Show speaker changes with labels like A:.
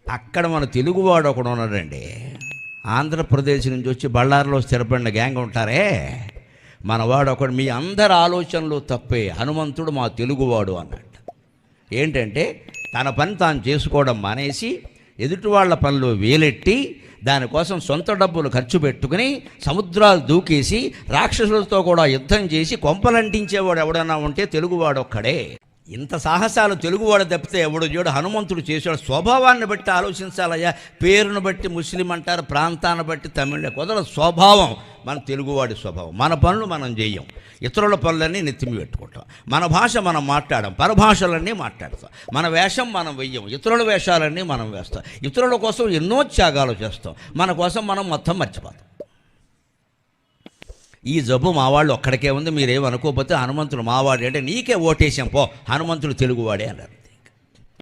A: అక్కడ మన తెలుగువాడు ఒకడు ఉన్నాడండి. ఆంధ్రప్రదేశ్ నుంచి వచ్చి బళ్ళారిలో స్థిరపడిన గ్యాంగ్ ఉంటారే, మనవాడు ఒకడు, మీ అందరి ఆలోచనలు తప్పే, హనుమంతుడు మా తెలుగువాడు అన్నట్టు. ఏంటంటే తన పని తాను చేసుకోవడం మానేసి ఎదుటి వాళ్ళ పనిలో వేలెట్టి దానికోసం సొంత డబ్బులు ఖర్చు పెట్టుకుని సముద్రాలు దూకేసి రాక్షసులతో కూడా యుద్ధం చేసి కొంపలంటించేవాడు ఎవడన్నా ఉంటే తెలుగువాడు ఒక్కడే. ఇంత సాహసాలు తెలుగువాడు తప్పితే ఎవడు చూడు హనుమంతుడు చేసాడు. స్వభావాన్ని బట్టి ఆలోచించాలయ్యా. పేరును బట్టి ముస్లిం అంటారు, ప్రాంతాన్ని బట్టి తమిళ కుదర. స్వభావం మన తెలుగువాడి స్వభావం. మన పనులు మనం చేయం, ఇతరుల పనులన్నీ నెత్తిమి పెట్టుకుంటాం. మన భాష మనం మాట్లాడం, పరభాషలన్నీ మాట్లాడతాం. మన వేషం మనం వెయ్యం, ఇతరుల వేషాలన్నీ మనం వేస్తాం. ఇతరుల కోసం ఎన్నో త్యాగాలు చేస్తాం, మన కోసం మనం మొత్తం మర్చిపోతాం. ఈ జబ్బు మావాళ్ళు ఒక్కడికే ఉంది. మీరేమనుకోకపోతే హనుమంతుడు మావాడు అంటే నీకే ఓటేసాం పో, హనుమంతుడు తెలుగువాడే అన్నారు.